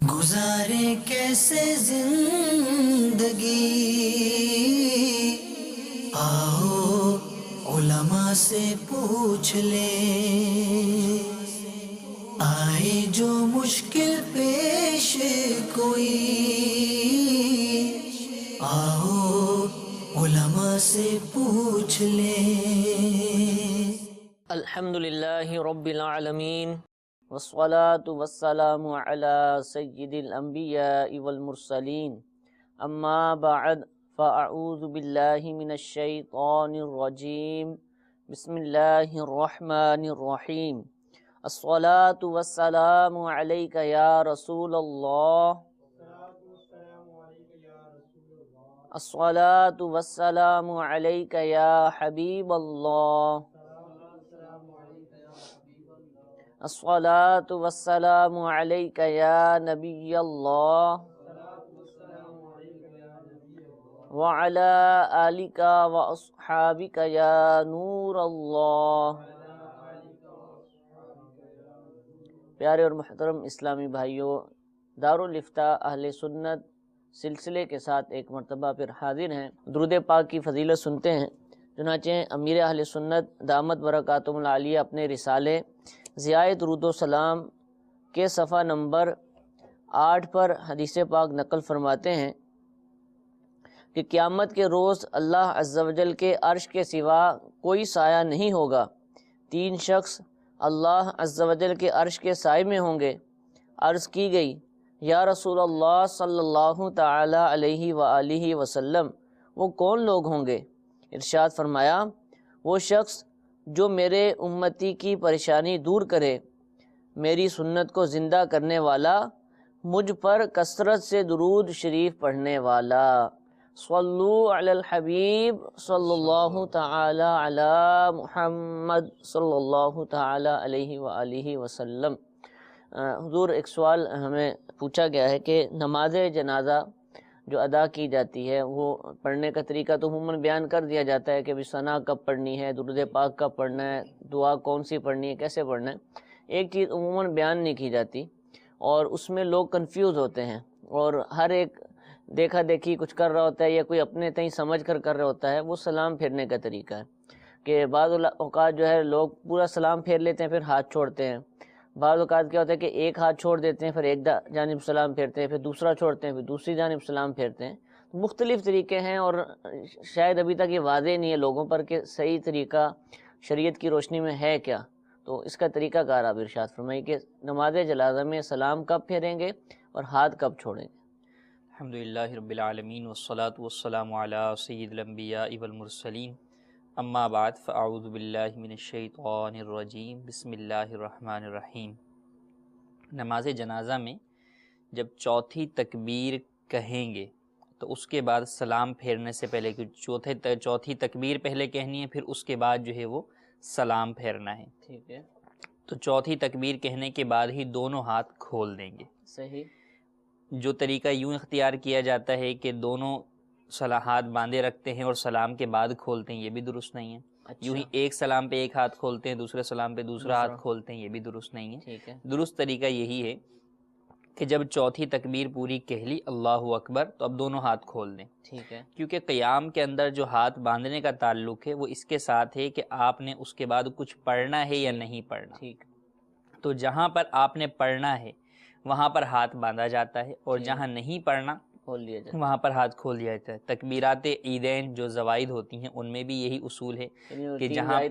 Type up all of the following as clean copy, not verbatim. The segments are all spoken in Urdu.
گزارے کیسے زندگی، آؤ علماء سے پوچھ لیں، آئے جو مشکل پیش کوئی، آؤ علماء سے پوچھ لیں۔ الحمدللہ رب العالمین والصلاة والسلام علی سید الانبیاء والمرسلین، اما بعد فاعوذ باللہ من الشیطان الرجیم، بسم اللہ الرحمن الرحیم۔ الصلاة والسلام علیک یا رسول اللہ، الصلاة والسلام علیک یا حبیب اللہ، الصلاة والسلام علیک یا نبی اللہ، وعلی آلک واصحابک یا نور اللہ۔ پیارے اور محترم اسلامی بھائیوں، دارالافتاء اہل سنت سلسلے کے ساتھ ایک مرتبہ پھر حاضر ہیں، درود پاک کی فضیلت سنتے ہیں۔ چنانچہ امیر اہل سنت دامت برکاتہم العالیہ اپنے رسالے ضیاء درود و سلام کے صفحہ نمبر 8 پر حدیث پاک نقل فرماتے ہیں کہ قیامت کے روز اللہ عز و جل کے عرش کے سوا کوئی سایہ نہیں ہوگا۔ 3 شخص اللہ عز و جل کے عرش کے سائے میں ہوں گے۔ عرض کی گئی، یا رسول اللہ صلی اللہ تعالی علیہ وآلہ وسلم، وہ کون لوگ ہوں گے؟ ارشاد فرمایا، وہ شخص جو میرے امتی کی پریشانی دور کرے، میری سنت کو زندہ کرنے والا، مجھ پر کثرت سے درود شریف پڑھنے والا۔ صلو علی الحبیب صلی اللہ تعالی علی محمد صلی اللہ تعالی علیہ وآلہ وسلم۔ حضور، ایک سوال ہمیں پوچھا گیا ہے کہ نماز جنازہ جو ادا کی جاتی ہے وہ پڑھنے کا طریقہ تو عموماً بیان کر دیا جاتا ہے کہ ثنا کب پڑھنی ہے، درود پاک کب پڑھنا ہے، دعا کون سی پڑھنی ہے، کیسے پڑھنا ہے۔ ایک چیز عموماً بیان نہیں کی جاتی اور اس میں لوگ کنفیوز ہوتے ہیں، اور ہر ایک دیکھا دیکھی کچھ کر رہا ہوتا ہے یا کوئی اپنے تئیں سمجھ کر رہا ہوتا ہے۔ وہ سلام پھیرنے کا طریقہ ہے کہ بعض اوقات جو ہے لوگ پورا سلام پھیر لیتے ہیں پھر ہاتھ چھوڑتے ہیں۔ بعض اوقات کیا ہوتا ہے کہ ایک ہاتھ چھوڑ دیتے ہیں، پھر ایک جانب سلام پھیرتے ہیں، پھر دوسرا چھوڑتے ہیں، پھر دوسری جانب سلام پھیرتے ہیں۔ مختلف طریقے ہیں اور شاید ابھی تک یہ واضح نہیں ہے لوگوں پر کہ صحیح طریقہ شریعت کی روشنی میں ہے کیا۔ تو اس کا طریقہ کار آپ ارشاد فرمائیے کہ نماز جنازہ میں سلام کب پھیریں گے اور ہاتھ کب چھوڑیں گے؟ الحمدللہ رب العالمین والصلاة والسلام علی سید الانبیاء والمرسلین، اما بعد فاعوذ باللہ من الشیطان الرجیم، بسم اللہ الرحمن الرحیم۔ نماز جنازہ میں جب چوتھی تکبیر کہیں گے تو اس کے بعد سلام پھیرنے سے پہلے چوتھی تکبیر پہلے کہنی ہے، پھر اس کے بعد جو ہے وہ سلام پھیرنا ہے۔ ٹھیک ہے، تو چوتھی تکبیر کہنے کے بعد ہی دونوں ہاتھ کھول دیں گے۔ صحیح۔ جو طریقہ یوں اختیار کیا جاتا ہے کہ دونوں ہاتھ باندھے رکھتے ہیں اور سلام کے بعد کھولتے ہیں، یہ بھی درست نہیں ہے۔ یوں ہی ایک سلام پہ ایک ہاتھ کھولتے ہیں، دوسرے سلام پہ دوسرا ہاتھ کھولتے ہیں، یہ بھی درست نہیں ہے۔ ٹھیک ہے، درست طریقہ یہی ہے کہ جب چوتھی تکبیر پوری کہہ لی اللہ اکبر تو اب دونوں ہاتھ کھول دیں۔ ٹھیک ہے، کیونکہ قیام کے اندر جو ہاتھ باندھنے کا تعلق ہے وہ اس کے ساتھ ہے کہ آپ نے اس کے بعد کچھ پڑھنا ہے یا نہیں پڑھنا۔ ٹھیک، تو جہاں پر آپ نے پڑھنا ہے وہاں پر ہاتھ باندھا جاتا ہے، اور جہاں نہیں پڑھنا کھول دیا جائے، وہاں پر ہاتھ کھول دیا جاتا ہے۔ تکبیرات عیدین جو زوائد ہوتی ہیں ان میں بھی یہی اصول ہے کہ جہاں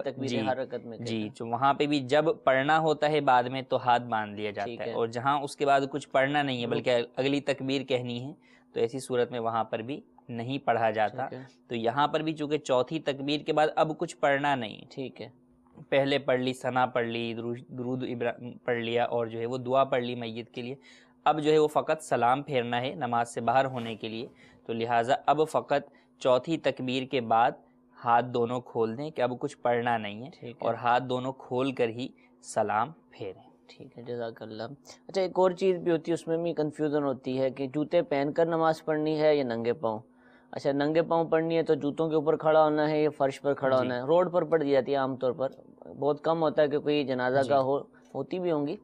جو وہاں پہ بھی جب پڑھنا ہوتا ہے بعد میں تو ہاتھ باندھ لیا جاتا ہے، اور جہاں اس کے بعد کچھ پڑھنا نہیں ہے بلکہ اگلی تکبیر کہنی ہے تو ایسی صورت میں وہاں پر بھی نہیں پڑھا جاتا۔ تو یہاں پر بھی چونکہ چوتھی تکبیر کے بعد اب کچھ پڑھنا نہیں، ٹھیک ہے، پہلے پڑھ لی ثنا پڑھ لی، درود پڑھ لیا، اور جو ہے وہ دعا پڑھ لی میت کے لیے، اب جو ہے وہ فقط سلام پھیرنا ہے نماز سے باہر ہونے کے لیے۔ تو لہٰذا اب فقط چوتھی تکبیر کے بعد ہاتھ دونوں کھول دیں کہ اب کچھ پڑھنا نہیں ہے، اور ہاتھ دونوں کھول کر ہی سلام پھیریں۔ ٹھیک ہے، جزاک اللہ۔ اچھا، ایک اور چیز بھی ہوتی ہے، اس میں بھی کنفیوژن ہوتی ہے کہ جوتے پہن کر نماز پڑھنی ہے یا ننگے پاؤں۔ اچھا، ننگے پاؤں پڑھنی ہے تو جوتوں کے اوپر کھڑا ہونا ہے یا فرش پر کھڑا ہونا ہے؟ روڈ پر پڑ جاتی ہے عام طور پر، بہت کم ہوتا ہے کہ کوئی جنازہ کا ہوتی بھی ہوں گی۔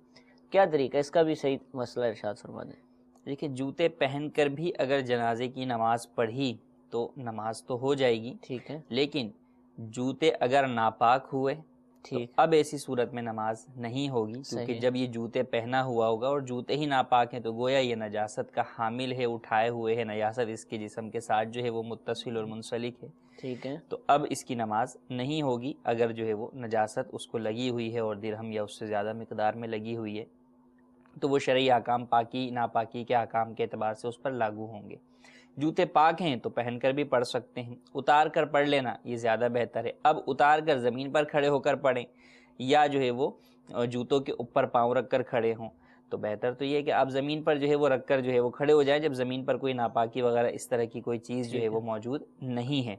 کیا طریقہ ہے اس کا بھی صحیح مسئلہ ارشاد فرما دیں۔ دیکھیے جوتے پہن کر بھی اگر جنازے کی نماز پڑھی تو نماز تو ہو جائے گی، ٹھیک ہے، لیکن جوتے اگر ناپاک ہوئے تو ٹھیک، اب ایسی صورت میں نماز نہیں ہوگی، کیونکہ صحیح، جب یہ جوتے پہنا ہوا ہوگا اور جوتے ہی ناپاک ہیں تو گویا یہ نجاست کا حامل ہے، اٹھائے ہوئے ہے، نجاست اس کے جسم کے ساتھ جو ہے وہ متصل اور منسلک ہے، ٹھیک ہے، تو اب اس کی نماز نہیں ہوگی اگر جو ہے وہ نجاست اس کو لگی ہوئی ہے اور درہم یا اس سے زیادہ مقدار میں لگی ہوئی ہے، تو وہ شرعی احکام پاکی ناپاکی کے احکام کے اعتبار سے اس پر لاگو ہوں گے۔ جوتے پاک ہیں تو پہن کر بھی پڑھ سکتے ہیں، اتار کر پڑھ لینا یہ زیادہ بہتر ہے۔ اب اتار کر زمین پر کھڑے ہو کر پڑھیں یا جو ہے وہ جوتوں کے اوپر پاؤں رکھ کر کھڑے ہوں، تو بہتر تو یہ ہے کہ آپ زمین پر جو ہے وہ رکھ کر جو ہے وہ کھڑے ہو جائیں جب زمین پر کوئی ناپاکی وغیرہ اس طرح کی کوئی چیز جو ہے وہ موجود نہیں ہے۔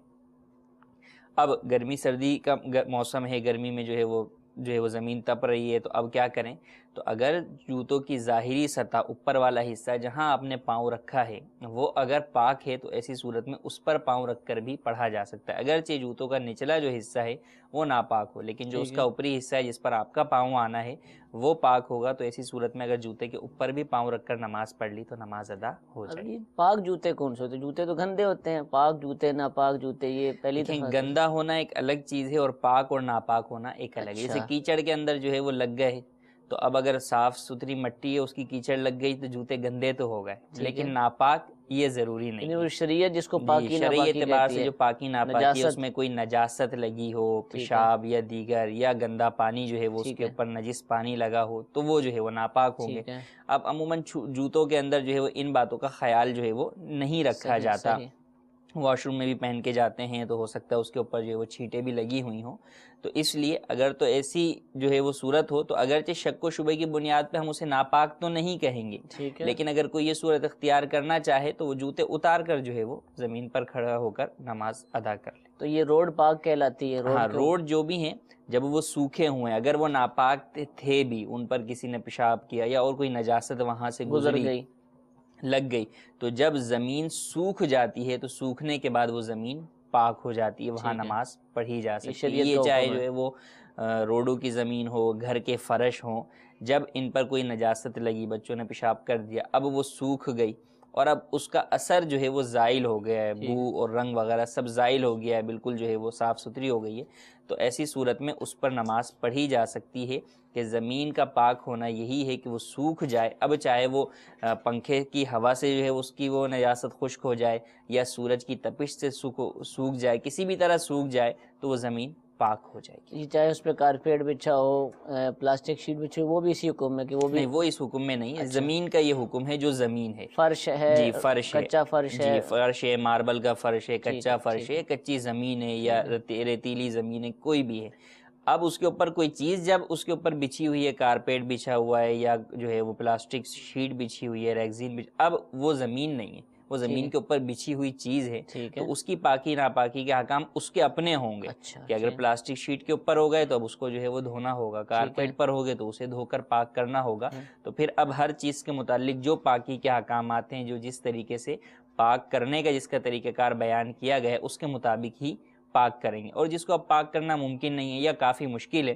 اب گرمی سردی کا موسم ہے، گرمی میں جو ہے وہ زمین تپ رہی ہے، تو اب کیا کریں؟ تو اگر جوتوں کی ظاہری سطح اوپر والا حصہ جہاں آپ نے پاؤں رکھا ہے وہ اگر پاک ہے تو ایسی صورت میں اس پر پاؤں رکھ کر بھی پڑھا جا سکتا ہے، اگرچہ جوتوں کا نچلا جو حصہ ہے وہ ناپاک ہو، لیکن جو اس کا اوپری حصہ ہے جس پر آپ کا پاؤں آنا ہے وہ پاک ہوگا، تو ایسی صورت میں اگر جوتے کے اوپر بھی پاؤں رکھ کر نماز پڑھ لی تو نماز ادا ہو جائے گی۔ پاک جوتے کون سے ہوتے ہیں؟ جوتے تو گندے ہوتے ہیں، پاک جوتے ناپاک جوتے، یہ پہلی دفعہ۔ گندا ہونا ایک الگ چیز ہے اور پاک اور ناپاک ہونا ایک الگ ہے۔ جیسے کیچڑ کے اندر جو ہے وہ لگ گئے تو اب اگر صاف ستھری مٹی ہے اس کی کیچڑ لگ گئی تو جوتے گندے تو ہو گئے، لیکن ناپاک یہ ضروری نہیں ہے۔ شریعت جس کو پاکی شرعی ناپاکی اعتبار کہتی سے ہے، جو پاکی ناپاکی ہے اس میں کوئی نجاست لگی ہو، پیشاب یا دیگر یا گندا پانی جو ہے وہ اس کے اوپر نجس پانی لگا ہو تو وہ جو ہے وہ ناپاک ہوں گے۔ اب عموماً جوتوں کے اندر جو ہے وہ ان باتوں کا خیال جو ہے وہ نہیں رکھا جاتا، واش روم میں بھی پہن کے جاتے ہیں تو ہو سکتا ہے اس کے اوپر جو ہے وہ چھینٹیں بھی لگی ہوئی ہوں، تو اس لیے اگر تو ایسی جو ہے وہ صورت ہو تو اگرچہ شک و شبہ کی بنیاد پہ ہم اسے ناپاک تو نہیں کہیں گے، لیکن اگر کوئی یہ صورت اختیار کرنا چاہے تو وہ جوتے اتار کر جو ہے وہ زمین پر کھڑا ہو کر نماز ادا کر لے۔ تو یہ روڈ پاک کہلاتی ہے؟ ہاں، روڈ جو بھی ہیں جب وہ سوکھے ہوئے اگر وہ ناپاک تھے بھی، ان پر کسی نے پیشاب کیا یا اور کوئی نجاست وہاں سے گزر گئی لگ گئی، تو جب زمین سوکھ جاتی ہے تو سوکھنے کے بعد وہ زمین پاک ہو جاتی ہے، وہاں نماز پڑھی جا سکتی ہے۔ یہ چاہے جو ہے وہ روڈوں کی زمین ہو، گھر کے فرش ہوں، جب ان پر کوئی نجاست لگی، بچوں نے پیشاب کر دیا، اب وہ سوکھ گئی اور اب اس کا اثر جو ہے وہ زائل ہو گیا ہے، بو اور رنگ وغیرہ سب زائل ہو گیا ہے، بالکل جو ہے وہ صاف ستھری ہو گئی ہے، تو ایسی صورت میں اس پر نماز پڑھی جا سکتی ہے کہ زمین کا پاک ہونا یہی ہے کہ وہ سوکھ جائے، اب چاہے وہ پنکھے کی ہوا سے جو ہے اس کی وہ نجاست خشک ہو جائے یا سورج کی تپش سے سوکھ جائے، کسی بھی طرح سوکھ جائے تو وہ زمین پاک ہو جائے گی۔ چاہے اس پہ کارپیٹ بچھا ہو، پلاسٹک شیٹ بچھی ہو، وہ بھی اسی حکم میں کہ وہ بھی؟ نہیں، وہ اس حکم میں نہیں ہے، زمین کا یہ حکم ہے جو زمین ہے، فرش ہے، جی فرش ہے، کچا فرش ہے، جی فرش ہے، ماربل کا فرش ہے، کچا فرش ہے، کچی زمین ہے یا ریتیلی زمین ہے، کوئی بھی ہے، اب اس کے اوپر کوئی چیز جب اس کے اوپر بچھی ہوئی ہے، کارپیٹ بچھا ہوا ہے یا جو ہے وہ پلاسٹک شیٹ بچھی ہوئی ہے، ریگزین اب وہ زمین نہیں ہے، وہ زمین کے اوپر بچھی ہوئی چیز ہے، تو اس کی پاکی ناپاکی کے احکام اس کے اپنے ہوں گے کہ اگر پلاسٹک شیٹ کے اوپر ہو گئے تو اب اس کو جو ہے وہ دھونا ہوگا، کارپیٹ پر ہو گئے تو اسے دھو کر پاک کرنا ہوگا، تو پھر اب ہر چیز کے متعلق جو پاکی کے احکامات ہیں، جو جس طریقے سے پاک کرنے کا جس کا طریقہ کار بیان کیا گیا ہے اس کے مطابق ہی پاک کریں گے، اور جس کو اب پاک کرنا ممکن نہیں ہے یا کافی مشکل ہے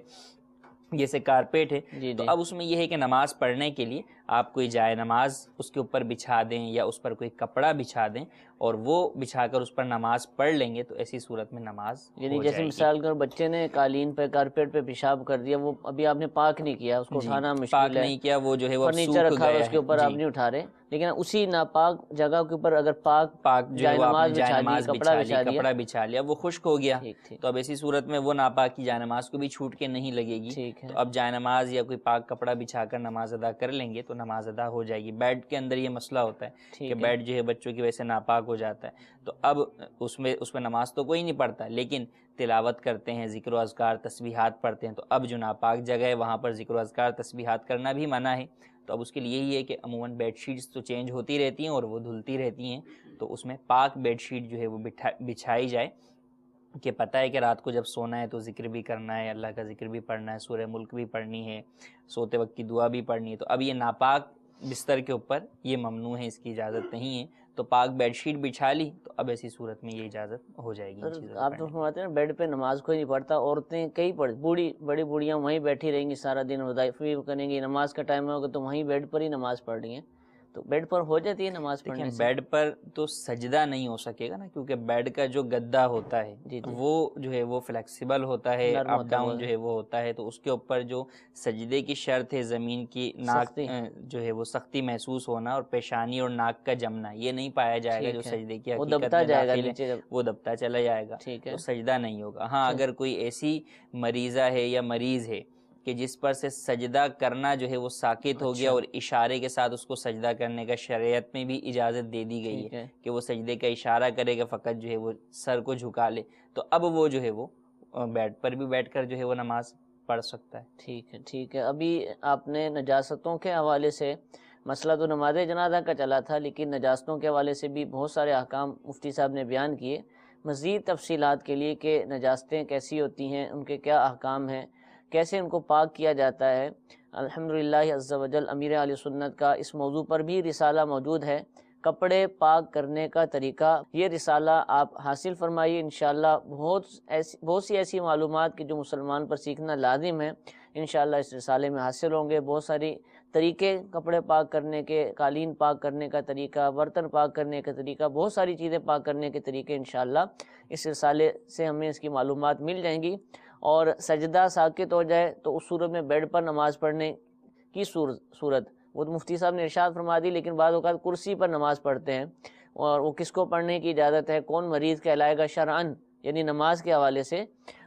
جیسے کارپیٹ ہے، تو اب اس میں یہ ہے کہ نماز پڑھنے کے لیے آپ کوئی جائے نماز اس کے اوپر بچھا دیں یا اس پر کوئی کپڑا بچھا دیں اور وہ بچھا کر اس پر نماز پڑھ لیں گے تو ایسی صورت میں نماز یعنی جیسے مثال کر بچے نے قالین پہ کارپیٹ پہ پیشاب کر دیا، وہ ابھی آپ نے پاک نہیں کیا، اس کو اٹھانا مشکل ہے، پاک نہیں کیا، وہ جو ہے وہ فرنیچر رکھا ہوا اس کے اوپر آپ نہیں اٹھا رہے، لیکن اسی ناپاک جگہ کے اوپر اگر پاک جائے نماز کپڑا بچھا لیا، وہ خشک ہو گیا، تو اب ایسی صورت میں وہ ناپاک کی جائے نماز کو بھی چھوٹ کے نہیں لگے گی، تو اب جائے نماز یا کوئی پاک کپڑا بچھا کر نماز ادا کر لیں گے تو نماز ادا ہو جائے گی۔ بیڈ کے اندر یہ مسئلہ ہوتا ہے کہ بیڈ جو ہے بچوں کی وجہ سے ناپاک ہو جاتا ہے، تو اب اس میں نماز تو کوئی نہیں پڑھتا، لیکن تلاوت کرتے ہیں، ذکر و اذکار تسبیحات پڑھتے ہیں، تو اب جو ناپاک جگہ ہے وہاں پر ذکر و اذکار تسبیحات کرنا بھی منع ہے، تو اب اس کے لیے یہی ہے کہ عموماً بیڈ شیٹس تو چینج ہوتی رہتی ہیں اور وہ دھلتی رہتی ہیں، تو اس میں پاک بیڈ شیٹ جو ہے وہ بچھائی جائے کہ پتہ ہے کہ رات کو جب سونا ہے تو ذکر بھی کرنا ہے، اللہ کا ذکر بھی پڑھنا ہے، سورہ ملک بھی پڑھنی ہے، سوتے وقت کی دعا بھی پڑھنی ہے، تو اب یہ ناپاک بستر کے اوپر یہ ممنوع ہے، اس کی اجازت نہیں ہے، تو پاک بیڈ شیٹ بچھا لی تو اب ایسی صورت میں یہ اجازت ہو جائے گی۔ آپ تو فرماتے ہیں بیڈ پہ نماز کوئی نہیں پڑھتا، عورتیں کئی بڑی بوڑھیاں وہیں بیٹھی رہیں گی سارا دن، وظائف بھی کریں گی، نماز کا ٹائم ہوگا تو وہیں بیڈ پر ہی نماز پڑھ رہی ہیں، تو بیڈ پر ہو جاتی ہے نماز پڑھنے دیکھیں سے؟ بیڈ پر تو سجدہ نہیں ہو سکے گا نا، کیونکہ بیڈ کا جو گدا ہوتا ہے جی جی، وہ جو ہے وہ فلیکسیبل ہوتا ہے، نرم اپ ہوتا ہے ڈاؤن بہت، جو ہے وہ ہوتا ہے، تو اس کے اوپر جو سجدے کی شرط ہے زمین کی ناک سختی، جو ہے وہ سختی محسوس ہونا اور پیشانی اور ناک کا جمنا، یہ نہیں پایا جائے گا جو ٹھیک ہے، سجدے کی وہ حقیقت دبتا میں جائے گا داخل ہے، نیچے جب، وہ دبتا چلا جائے گا، ٹھیک ہے، تو سجدہ نہیں ہوگا۔ ہاں اگر کوئی ایسی مریضہ ہے یا مریض ہے کہ جس پر سے سجدہ کرنا جو ہے وہ ساکت ہو گیا اچھا، اور اشارے کے ساتھ اس کو سجدہ کرنے کا شریعت میں بھی اجازت دے دی گئی ٹھیک ہے ہے، کہ وہ سجدے کا اشارہ کرے گا، فقط جو ہے وہ سر کو جھکا لے، تو اب وہ جو ہے وہ بیڈ پر بھی بیٹھ کر جو ہے وہ نماز پڑھ سکتا ہے۔ ٹھیک ہے، ٹھیک ہے۔ ابھی آپ نے نجاستوں کے حوالے سے، مسئلہ تو نماز جنازہ کا چلا تھا، لیکن نجاستوں کے حوالے سے بھی بہت سارے احکام مفتی صاحب نے بیان کیے۔ مزید تفصیلات کے لیے کہ نجاستیں کیسی ہوتی ہیں، ان کے کیا احکام ہیں، کیسے ان کو پاک کیا جاتا ہے، الحمدللہ عز و جل امیر اہل سنت کا اس موضوع پر بھی رسالہ موجود ہے، کپڑے پاک کرنے کا طریقہ۔ یہ رسالہ آپ حاصل فرمائیے انشاءاللہ۔ بہت سی ایسی معلومات کہ جو مسلمان پر سیکھنا لازم ہے، انشاءاللہ اس رسالے میں حاصل ہوں گے۔ بہت ساری طریقے کپڑے پاک کرنے کے، قالین پاک کرنے کا طریقہ، برتن پاک کرنے کا طریقہ، بہت ساری چیزیں پاک کرنے کے طریقے انشاءاللہ اس رسالے سے ہمیں اس کی معلومات مل جائیں گی۔ اور سجدہ ساکت ہو جائے تو اس صورت میں بیڈ پر نماز پڑھنے کی صورت وہ تو مفتی صاحب نے ارشاد فرما دی، لیکن بعض اوقات کرسی پر نماز پڑھتے ہیں، اور وہ کس کو پڑھنے کی اجازت ہے، کون مریض کہلائے گا شرعاً، یعنی نماز کے حوالے سے،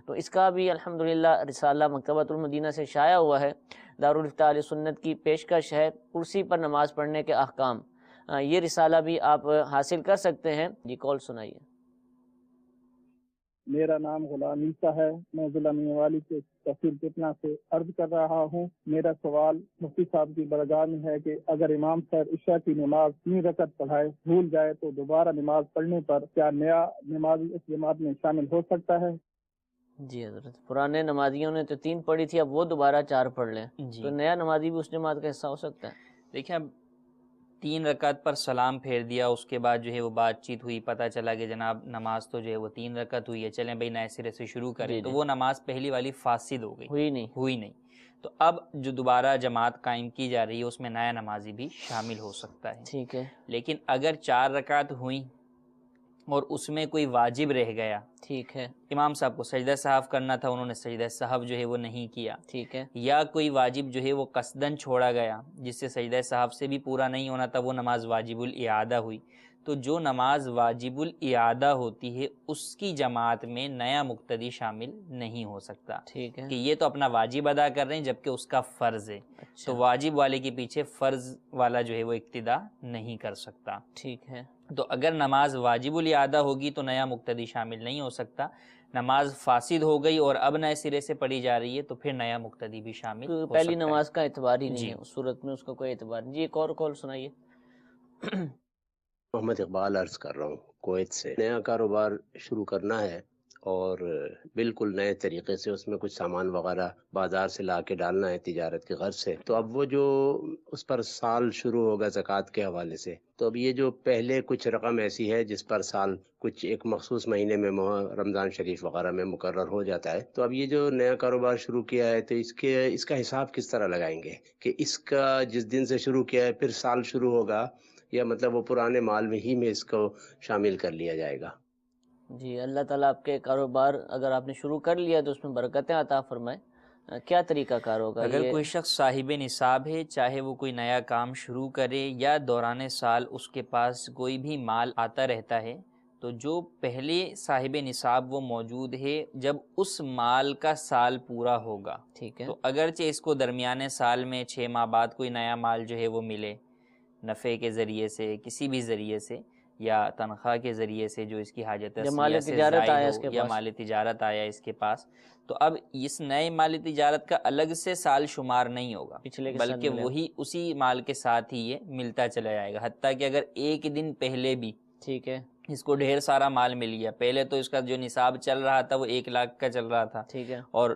تو اس کا بھی الحمدللہ رسالہ مکتبۃ المدینہ سے شائع ہوا ہے۔ دارالفتہ اہل سنت کی پیشکش ہے کرسی پر نماز پڑھنے کے احکام۔ یہ رسالہ بھی آپ حاصل کر سکتے ہیں۔ جی کال سنائیے۔ میرا نام غلام عیسیٰ ہے، میں ضلع میاوالی کے تحصیل پٹنہ سے عرض کر رہا ہوں۔ میرا سوال مفتی صاحب کی بارگاہ میں ہے کہ اگر امام صاحب عشاء کی نماز 3 رکعت پڑھائے بھول جائے تو دوبارہ نماز پڑھنے پر کیا نیا نمازی اس جماعت میں شامل ہو سکتا ہے؟ جی حضرت، پرانے نمازیوں نے تو 3 پڑھی تھی، اب وہ دوبارہ 4 پڑھ لیں جی تو نیا نمازی بھی اس جماعت کا حصہ ہو سکتا ہے؟ دیکھیں اب 3 رکعت پر سلام پھیر دیا، اس کے بعد جو ہے وہ بات چیت ہوئی، پتہ چلا کہ جناب نماز تو جو ہے وہ 3 رکعت ہوئی ہے، چلیں بھائی نئے سرے سے شروع کریں، جی تو جی، وہ نماز پہلی والی فاسد ہو گئی، ہوئی نہیں۔ تو اب جو دوبارہ جماعت قائم کی جا رہی ہے اس میں نیا نمازی بھی شامل ہو سکتا ہے۔ ٹھیک ہے، لیکن اگر 4 رکعت ہوئیں اور اس میں کوئی واجب رہ گیا، ٹھیک ہے، امام صاحب کو سجدہ سہو کرنا تھا، انہوں نے سجدہ سہو جو ہے وہ نہیں کیا، ٹھیک ہے، یا کوئی واجب جو ہے وہ قصدن چھوڑا گیا جس سے سجدہ سہو سے بھی پورا نہیں ہونا تھا، وہ نماز واجب الاعادہ ہوئی، تو جو نماز واجب الاعادہ ہوتی ہے اس کی جماعت میں نیا مقتدی شامل نہیں ہو سکتا، ٹھیک ہے، کہ یہ تو اپنا واجب ادا کر رہے ہیں جبکہ اس کا فرض ہے، اچھا، تو واجب والے کے پیچھے فرض والا جو ہے وہ اقتدا نہیں کر سکتا۔ ٹھیک ہے، تو اگر نماز واجب الاعادہ ہوگی تو نیا مقتدی شامل نہیں ہو سکتا، نماز فاسد ہو گئی اور اب نئے سرے سے پڑھی جا رہی ہے تو پھر نیا مقتدی بھی شامل ہو تو سکتا پہلی ہے۔ نماز کا اعتبار ہی نہیں جی ہے، اس صورت میں اس کا کوئی اعتبار نہیں۔ جی ایک اور کال سنائیے۔ محمد اقبال عرض کر رہا ہوں کویت سے۔ نیا کاروبار شروع کرنا ہے اور بالکل نئے طریقے سے اس میں کچھ سامان وغیرہ بازار سے لا کے ڈالنا ہے تجارت کی غرض سے، تو اب وہ جو اس پر سال شروع ہوگا زکوٰۃ کے حوالے سے، تو اب یہ جو پہلے کچھ رقم ایسی ہے جس پر سال کچھ ایک مخصوص مہینے میں رمضان شریف وغیرہ میں مقرر ہو جاتا ہے، تو اب یہ جو نیا کاروبار شروع کیا ہے تو اس کا حساب کس طرح لگائیں گے کہ اس کا جس دن سے شروع کیا ہے پھر سال شروع ہوگا، یا مطلب وہ پرانے مال میں ہی میں اس کو شامل کر لیا جائے گا؟ جی اللہ تعالیٰ آپ کے کاروبار اگر آپ نے شروع کر لیا تو اس میں برکتیں عطا فرمائے۔ کیا طریقہ کار ہوگا؟ اگر کوئی شخص صاحب نصاب ہے، چاہے وہ کوئی نیا کام شروع کرے یا دوران سال اس کے پاس کوئی بھی مال آتا رہتا ہے، تو جو پہلے صاحب نصاب وہ موجود ہے جب اس مال کا سال پورا ہوگا، ٹھیک ہے، تو اگرچہ اس کو درمیانے سال میں 6 ماہ بعد کوئی نیا مال جو ہے وہ ملے، نفع کے ذریعے سے، کسی بھی ذریعے سے، یا تنخواہ کے ذریعے سے جو اس کی حاجت یا مال اصلیہ سے تجارت زائد آیا ہو، اس کے یا پاس، مال تجارت آیا اس کے پاس، تو اب اس نئے مال تجارت کا الگ سے سال شمار نہیں ہوگا، پچھلے کے ساتھ بلکہ ملے گا۔ وہی اسی مال کے ساتھ ہی یہ ملتا چلا جائے گا، حتیٰ کہ اگر ایک دن پہلے بھی ٹھیک ہے، اس کو ڈھیر سارا مال مل گیا، پہلے تو اس کا جو نصاب چل رہا تھا وہ 1 لاکھ کا چل رہا تھا، ٹھیک ہے، اور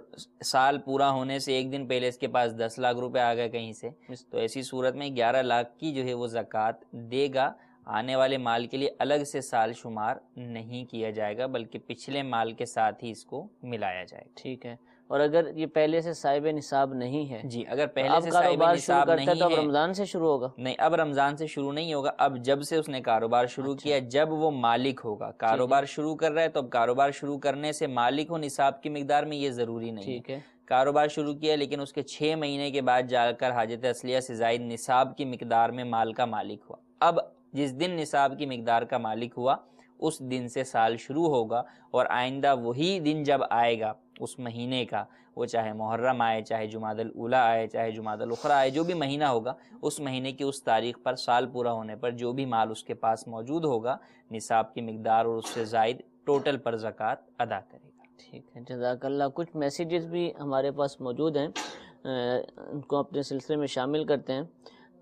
سال پورا ہونے سے ایک دن پہلے اس کے پاس 10 لاکھ روپے آ گئے کہیں سے، تو ایسی صورت میں 11 لاکھ کی جو ہے وہ زکوٰۃ دے گا، آنے والے مال کے لیے الگ سے سال شمار نہیں کیا جائے گا، بلکہ پچھلے مال کے ساتھ ہی اس کو ملایا جائے گا۔ ٹھیک ہے۔ اور اگر یہ پہلے سے صاحب نصاب نہیں ہے جی اگر تو پہلے اب سے صاحب کاروبار شروع نصاب کرتا ہے تو نہیں اب ہے، رمضان سے شروع ہوگا؟ نہیں اب رمضان سے شروع نہیں ہوگا، اب جب سے اس نے کاروبار شروع کیا جب وہ مالک ہوگا، کاروبار شروع کر رہا ہے تو اب کاروبار شروع کرنے سے مالک ہو نصاب کی مقدار میں یہ ضروری نہیں ٹھیک ہے، کاروبار شروع کیا لیکن اس کے 6 مہینے کے بعد جا کر حاجت اصلیہ سے زائد نصاب کی مقدار میں مال کا مالک ہوا، اب جس دن نصاب کی مقدار کا مالک ہوا اس دن سے سال شروع ہوگا، اور آئندہ وہی دن جب آئے گا اس مہینے کا، وہ چاہے محرم آئے، چاہے جمادی الاولیٰ آئے، چاہے جمادی الاخری آئے، جو بھی مہینہ ہوگا اس مہینے کی اس تاریخ پر سال پورا ہونے پر جو بھی مال اس کے پاس موجود ہوگا نصاب کی مقدار اور اس سے زائد ٹوٹل پر زکوٰۃ ادا کرے گا۔ ٹھیک ہے، جزاک اللہ۔ کچھ میسیجز بھی ہمارے پاس موجود ہیں، ان کو اپنے سلسلے میں شامل کرتے ہیں۔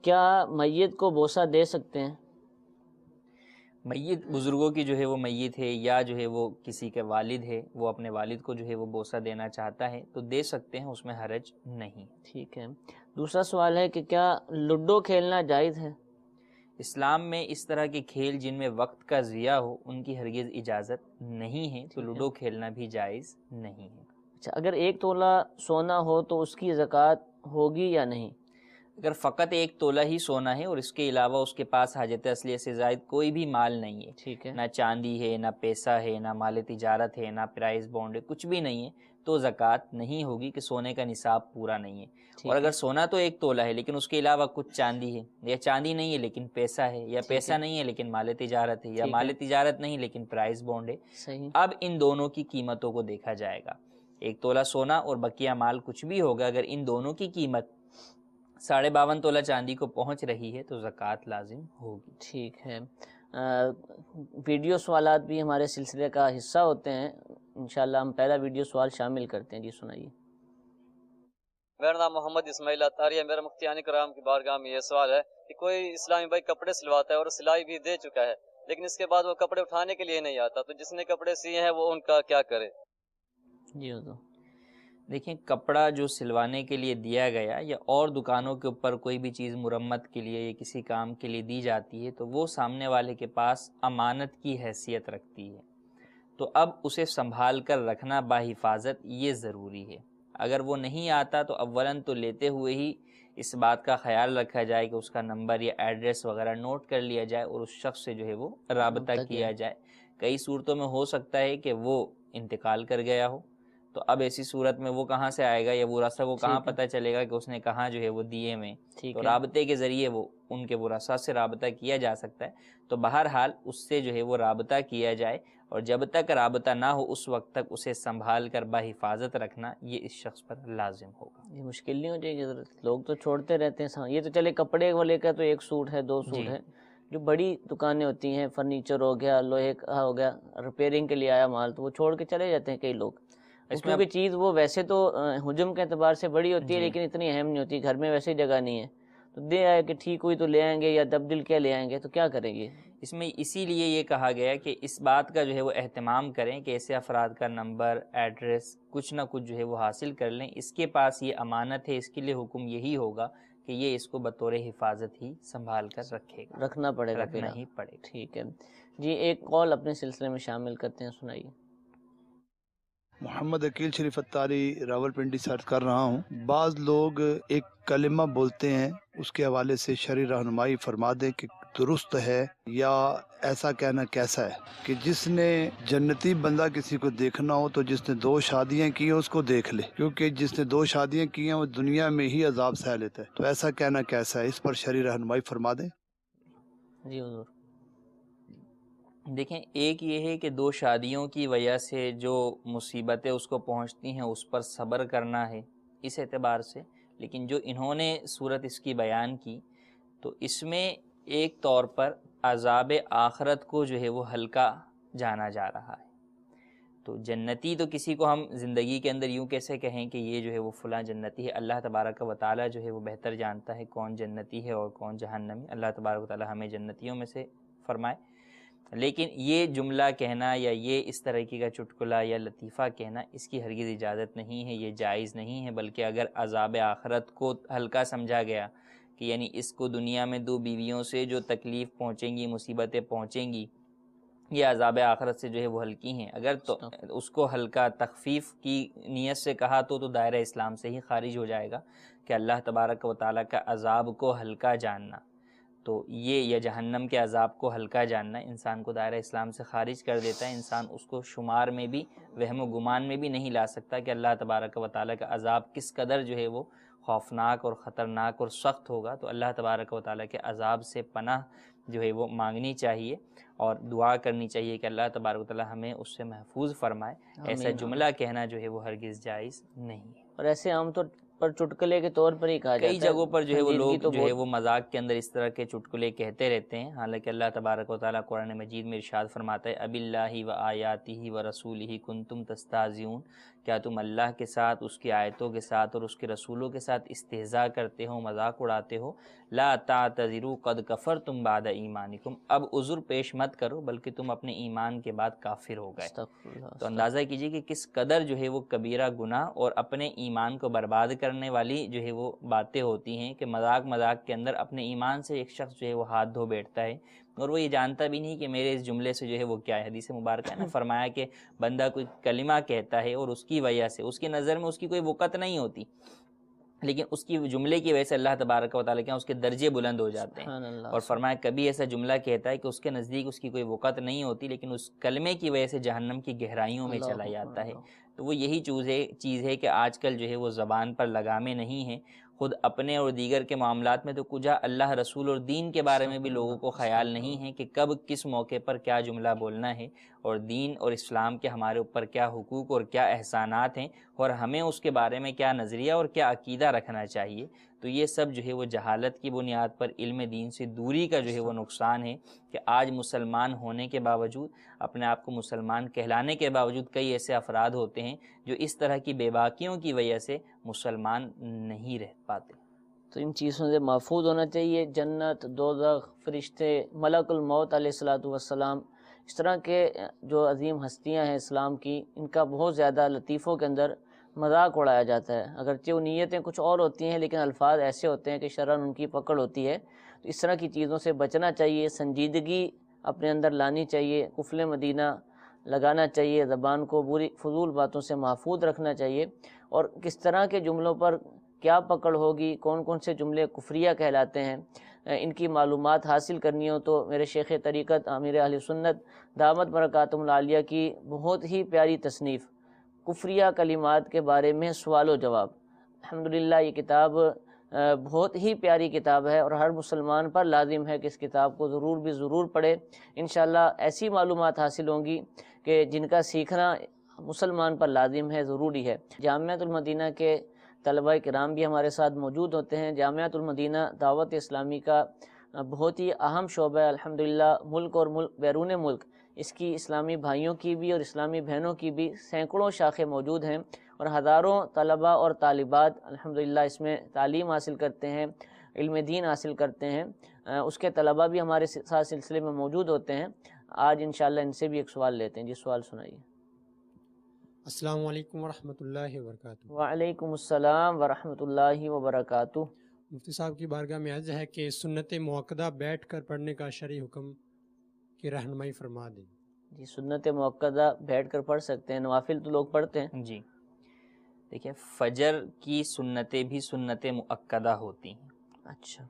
کیا میت کو بوسہ دے سکتے ہیں؟ میت بزرگوں کی جو ہے وہ میت ہے یا جو ہے وہ کسی کے والد ہے، وہ اپنے والد کو جو ہے وہ بوسہ دینا چاہتا ہے تو دے سکتے ہیں، اس میں حرج نہیں۔ ٹھیک ہے، دوسرا سوال ہے کہ کیا لوڈو کھیلنا جائز ہے؟ اسلام میں اس طرح کے کھیل جن میں وقت کا ضیاع ہو ان کی ہرگز اجازت نہیں ہے، تو لوڈو کھیلنا بھی جائز نہیں ہے۔ اچھا، اگر 1 تولہ سونا ہو تو اس کی زکوٰۃ ہوگی یا نہیں؟ اگر فقط 1 تولہ ہی سونا ہے اور اس کے علاوہ اس کے پاس حاجت اصلیہ سے زائد کوئی بھی مال نہیں ہے، ٹھیک ہے، نہ چاندی ہے، نہ پیسہ ہے، نہ مال تجارت ہے، نہ پرائز بانڈ ہے، کچھ بھی نہیں ہے تو زکوٰۃ نہیں ہوگی کہ سونے کا نصاب پورا نہیں ہے۔ اور اگر سونا تو 1 تولہ ہے لیکن اس کے علاوہ کچھ چاندی ہے، یا چاندی نہیں ہے لیکن پیسہ ہے، یا پیسہ نہیں ہے لیکن مال تجارت ہے، یا مال تجارت نہیں لیکن پرائز بانڈ ہے، صحیح، اب ان دونوں کی قیمتوں کو دیکھا جائے گا۔ 1 تولہ سونا اور بقیہ مال کچھ بھی ہوگا، اگر ان دونوں کی قیمت 52.5 تولہ چاندی کو پہنچ رہی ہے تو زکوٰۃ لازم ہوگی۔ ٹھیک ہے۔ ویڈیو سوالات بھی ہمارے سلسلے کا حصہ ہوتے ہیں، انشاءاللہ ہم پہلا ویڈیو سوال شامل کرتے ہیں۔ جی سنائیے۔ میرا نام محمد اسماعیل اتاری ہے۔ میرا مفتیان کرام کی بارگاہ میں یہ سوال ہے کہ کوئی اسلامی بھائی کپڑے سلواتا ہے اور سلائی بھی دے چکا ہے لیکن اس کے بعد وہ کپڑے اٹھانے کے لیے نہیں آتا، تو جس نے کپڑے سیے ہیں وہ ان کا کیا کرے؟ جی حضور۔ دیکھیں، کپڑا جو سلوانے کے لیے دیا گیا یا اور دکانوں کے اوپر کوئی بھی چیز مرمت کے لیے یا کسی کام کے لیے دی جاتی ہے تو وہ سامنے والے کے پاس امانت کی حیثیت رکھتی ہے، تو اب اسے سنبھال کر رکھنا باحفاظت یہ ضروری ہے۔ اگر وہ نہیں آتا تو اولاً تو لیتے ہوئے ہی اس بات کا خیال رکھا جائے کہ اس کا نمبر یا ایڈریس وغیرہ نوٹ کر لیا جائے اور اس شخص سے جو ہے وہ رابطہ کیا جائے۔ کئی صورتوں میں ہو سکتا ہے کہ وہ انتقال کر گیا ہو، تو اب ایسی صورت میں وہ کہاں سے آئے گا یا وہ رسہ کو کہاں پتہ چلے گا کہ اس نے کہاں جو ہے وہ دیے میں، تو رابطے کے ذریعے وہ ان کے وہ رسہ سے رابطہ کیا جا سکتا ہے۔ تو بہرحال اس سے جو ہے وہ رابطہ کیا جائے، اور جب تک رابطہ نہ ہو اس وقت تک اسے سنبھال کر بحفاظت رکھنا یہ اس شخص پر لازم ہوگا۔ یہ مشکل نہیں ہو جائے گی حضرت؟ لوگ تو چھوڑتے رہتے ہیں، یہ تو چلے کپڑے والے کا تو 1 سوٹ ہے 2 سوٹ ہے، جو بڑی دکانیں ہوتی ہیں، فرنیچر ہو گیا، لوہے کا ہو گیا، ریپیئرنگ کے لیے آیا مال، تو وہ چھوڑ کے چلے جاتے ہیں کئی لوگ۔ کیونکہ چیز وہ ویسے تو حجم کے اعتبار سے بڑی ہوتی ہے لیکن اتنی اہم نہیں ہوتی، گھر میں ویسے جگہ نہیں ہے، تو دے آئے کہ ٹھیک ہوئی تو لے آئیں گے، یا تبدیل کیا لے آئیں گے، تو کیا کریں گے؟ اس میں اسی لیے یہ کہا گیا کہ اس بات کا جو ہے وہ اہتمام کریں کہ ایسے افراد کا نمبر، ایڈریس کچھ نہ کچھ جو ہے وہ حاصل کر لیں، اس کے پاس یہ امانت ہے، اس کے لیے حکم یہی ہوگا کہ یہ اس کو بطور حفاظت ہی سنبھال کر رکھے گا، رکھنا پڑے گا، رکھنا ہی پڑے گا۔ ٹھیک ہے جی، ایک کال اپنے سلسلے میں شامل کرتے ہیں، سنائیے۔ محمد عقیل شریف اتاری راولپنڈی سے عرض کر رہا ہوں، بعض لوگ ایک کلمہ بولتے ہیں، اس کے حوالے سے شرعی رہنمائی فرما دیں کہ درست ہے یا ایسا کہنا کیسا ہے کہ جس نے جنتی بندہ کسی کو دیکھنا ہو تو جس نے 2 شادیاں کی ہیں اس کو دیکھ لے، کیونکہ جس نے 2 شادیاں کی ہیں وہ دنیا میں ہی عذاب سہ لیتا ہے، تو ایسا کہنا کیسا ہے؟ اس پر شرعی رہنمائی فرما دیں۔ جی حضور۔ دیکھیں، ایک یہ ہے کہ 2 شادیوں کی وجہ سے جو مصیبتیں اس کو پہنچتی ہیں اس پر صبر کرنا ہے اس اعتبار سے، لیکن جو انہوں نے صورت اس کی بیان کی تو اس میں ایک طور پر عذاب آخرت کو جو ہے وہ ہلکا جانا جا رہا ہے۔ تو جنتی تو کسی کو ہم زندگی کے اندر یوں کیسے کہیں کہ یہ جو ہے وہ فلاں جنتی ہے؟ اللہ تبارک و تعالیٰ جو ہے وہ بہتر جانتا ہے کون جنتی ہے اور کون جہنمی۔ اللہ تبارک و تعالیٰ ہمیں جنتیوں میں سے فرمائے۔ لیکن یہ جملہ کہنا یا یہ اس طریقے کا چٹکلا یا لطیفہ کہنا اس کی ہرگز اجازت نہیں ہے، یہ جائز نہیں ہے، بلکہ اگر عذاب آخرت کو ہلکا سمجھا گیا کہ یعنی اس کو دنیا میں 2 بیویوں سے جو تکلیف پہنچیں گی، مصیبتیں پہنچیں گی، یہ عذاب آخرت سے جو ہے وہ ہلکی ہیں. اگر تو اس کو ہلکا تخفیف کی نیت سے کہا تو دائرہ اسلام سے ہی خارج ہو جائے گا کہ اللہ تبارک و تعالیٰ کا عذاب کو ہلکا جاننا، تو یہ یا جہنم کے عذاب کو ہلکا جاننا انسان کو دائرہ اسلام سے خارج کر دیتا ہے. انسان اس کو شمار میں بھی، وہم و گمان میں بھی نہیں لا سکتا کہ اللہ تبارک و تعالیٰ کا عذاب کس قدر جو ہے وہ خوفناک اور خطرناک اور سخت ہوگا. تو اللہ تبارک و تعالیٰ کے عذاب سے پناہ جو ہے وہ مانگنی چاہیے اور دعا کرنی چاہیے کہ اللہ تبارک و تعالیٰ ہمیں اس سے محفوظ فرمائے. ایسا جملہ کہنا جو ہے وہ ہرگز جائز نہیں ہے. اور ایسے عام طور پر چٹکلے کے طور پر ہی کہا جاتا ہے. کئی جگہوں پر جو ہے وہ لوگ تو جو ہے وہ مذاق کے اندر اس طرح کے چٹکلے کہتے رہتے ہیں، حالانکہ اللہ تبارک و تعالیٰ قرآن مجید میں ارشاد فرماتا ہے اب اللہ و آیاتہ و رسولہ کنتم تستہزئون، کیا تم اللہ کے ساتھ، اس کی آیتوں کے ساتھ اور اس کے رسولوں کے ساتھ استہزاء کرتے ہو، مذاق اڑاتے ہو. لا تعتذروا قد کفرتم بعد ایمانکم، اب عذر پیش مت کرو بلکہ تم اپنے ایمان کے بعد کافر ہو گئے. تو اندازہ کیجئے کہ کس قدر جو ہے وہ کبیرہ گناہ اور اپنے ایمان کو برباد کرنے والی جو ہے وہ باتیں ہوتی ہیں کہ مذاق کے اندر اپنے ایمان سے ایک شخص جو ہے وہ ہاتھ دھو بیٹھتا ہے اور وہ یہ جانتا بھی نہیں کہ میرے اس جملے سے جو ہے وہ کیا ہے. حدیث مبارکہ ہے نا، فرمایا کہ بندہ کوئی کلمہ کہتا ہے اور اس کی وجہ سے اس کی نظر میں اس کی کوئی وقت نہیں ہوتی، لیکن اس کی جملے کی وجہ سے اللہ تبارک و تعالیٰ کے اس کے درجے بلند ہو جاتے ہیں. اور فرمایا کبھی ایسا جملہ کہتا ہے کہ اس کے نزدیک اس کی کوئی وقت نہیں ہوتی لیکن اس کلمے کی وجہ سے جہنم کی گہرائیوں میں چلا جاتا ہے. تو وہ یہی چیز ہے کہ آج کل جو ہے وہ زبان پر لگامیں نہیں ہیں، خود اپنے اور دیگر کے معاملات میں تو کجا اللہ رسول اور دین کے بارے میں بھی لوگوں کو خیال نہیں ہے کہ کب کس موقع پر کیا جملہ بولنا ہے، اور دین اور اسلام کے ہمارے اوپر کیا حقوق اور کیا احسانات ہیں اور ہمیں اس کے بارے میں کیا نظریہ اور کیا عقیدہ رکھنا چاہیے. تو یہ سب جو ہے وہ جہالت کی بنیاد پر علم دین سے دوری کا جو ہے وہ نقصان ہے کہ آج مسلمان ہونے کے باوجود، اپنے آپ کو مسلمان کہلانے کے باوجود کئی ایسے افراد ہوتے ہیں جو اس طرح کی بے باکیوں کی وجہ سے مسلمان نہیں رہ پاتے. تو ان چیزوں سے محفوظ ہونا چاہیے. جنت، دوزخ، فرشتے، ملک الموت علیہ الصلاۃ والسلام، اس طرح کے جو عظیم ہستیاں ہیں اسلام کی، ان کا بہت زیادہ لطیفوں کے اندر مذاق اڑایا جاتا ہے. اگرچہ وہ نیتیں کچھ اور ہوتی ہیں لیکن الفاظ ایسے ہوتے ہیں کہ شرعاً ان کی پکڑ ہوتی ہے. تو اس طرح کی چیزوں سے بچنا چاہیے، سنجیدگی اپنے اندر لانی چاہیے، قفل مدینہ لگانا چاہیے، زبان کو بری فضول باتوں سے محفوظ رکھنا چاہیے. اور کس طرح کے جملوں پر کیا پکڑ ہوگی، کون کون سے جملے کفریہ کہلاتے ہیں، ان کی معلومات حاصل کرنی ہو تو میرے شیخ طریقت امیر اہل سنت دامت برکاتہم العالیہ کی بہت ہی پیاری تصنیف کفریہ کلمات کے بارے میں سوال و جواب، الحمدللہ یہ کتاب بہت ہی پیاری کتاب ہے اور ہر مسلمان پر لازم ہے کہ اس کتاب کو ضرور پڑھے. انشاءاللہ ایسی معلومات حاصل ہوں گی کہ جن کا سیکھنا مسلمان پر لازم ہے، ضروری ہے. جامعۃ المدینہ کے طلبہ کرام بھی ہمارے ساتھ موجود ہوتے ہیں. جامعۃ المدینہ دعوت اسلامی کا بہت ہی اہم شعبہ ہے الحمدللہ. ملک اور بیرون ملک اس کی اسلامی بھائیوں کی بھی اور اسلامی بہنوں کی بھی سینکڑوں شاخیں موجود ہیں اور ہزاروں طلبہ اور طالبات الحمدللہ اس میں تعلیم حاصل کرتے ہیں، علم دین حاصل کرتے ہیں. اس کے طلبہ بھی ہمارے ساتھ سلسلے میں موجود ہوتے ہیں. آج انشاءاللہ ان سے بھی ایک سوال لیتے ہیں. جی سوال سنائیے. السلام علیکم ورحمۃ اللہ وبرکاتہ. وعلیکم السلام ورحمۃ اللہ وبرکاتہ. مفتی صاحب کی بارگاہ میں عرض ہے کہ سنت موقدہ بیٹھ کر پڑھنے کا شرعی حکم کی رہنمائی فرما دیں. جی سنت موقدہ بیٹھ کر پڑھ سکتے ہیں، نوافل تو لوگ پڑھتے ہیں. جی دیکھیں، فجر کی سنتیں بھی سنت مؤکدہ ہوتی ہیں. اچھا.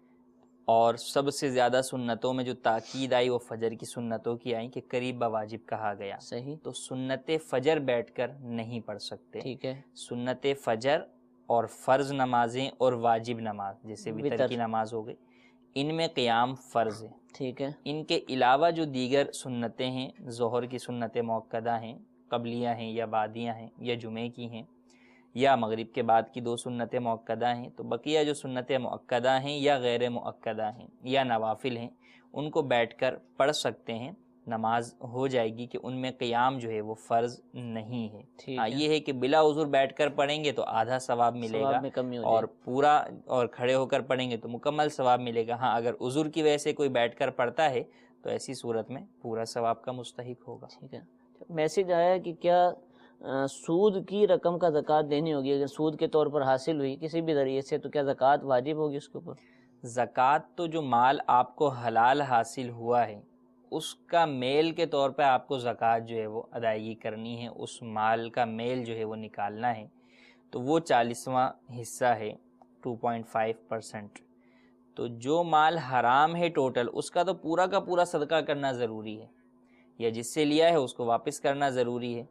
اور سب سے زیادہ سنتوں میں جو تاکید آئی وہ فجر کی سنتوں کی آئی کہ قریب بواجب کہا گیا. صحیح. تو سنت فجر بیٹھ کر نہیں پڑھ سکتے. ٹھیک ہے. سنت فجر اور فرض نمازیں اور واجب نماز جیسے وتر کی نماز ہو گئی، ان میں قیام فرض ہے. ٹھیک ہے. ان کے علاوہ جو دیگر سنتیں ہیں، ظہر کی سنت موقدہ ہیں، قبلیہ ہیں یا بعدیہ ہیں یا جمعے کی ہیں یا مغرب کے بعد کی 2 سنتیں موقدہ ہیں، تو بقیہ جو سنتیں موقدہ ہیں یا غیر موقدہ ہیں یا نوافل ہیں ان کو بیٹھ کر پڑھ سکتے ہیں، نماز ہو جائے گی کہ ان میں قیام جو ہے وہ فرض نہیں ہے. یہ ہے کہ بلا عذر بیٹھ کر پڑھیں گے تو آدھا ثواب ملے گا اور پورا اور کھڑے ہو کر پڑھیں گے تو مکمل ثواب ملے گا. ہاں اگر عذر کی وجہ سے کوئی بیٹھ کر پڑھتا ہے تو ایسی صورت میں پورا ثواب کا مستحق ہوگا. ٹھیک ہے. میسج آیا کہ کیا سود کی رقم کا زکوٰۃ دینی ہوگی؟ اگر سود کے طور پر حاصل ہوئی کسی بھی ذریعے سے تو کیا زکوٰۃ واجب ہوگی اس کے اوپر؟ زکوٰۃ تو جو مال آپ کو حلال حاصل ہوا ہے اس کا میل کے طور پہ آپ کو زکوٰۃ جو ہے وہ ادائیگی کرنی ہے، اس مال کا میل جو ہے وہ نکالنا ہے، تو وہ 40واں حصہ ہے 2.5%۔ تو جو مال حرام ہے ٹوٹل، اس کا تو پورا کا پورا صدقہ کرنا ضروری ہے، یا جس سے لیا ہے اس کو واپس کرنا ضروری ہے۔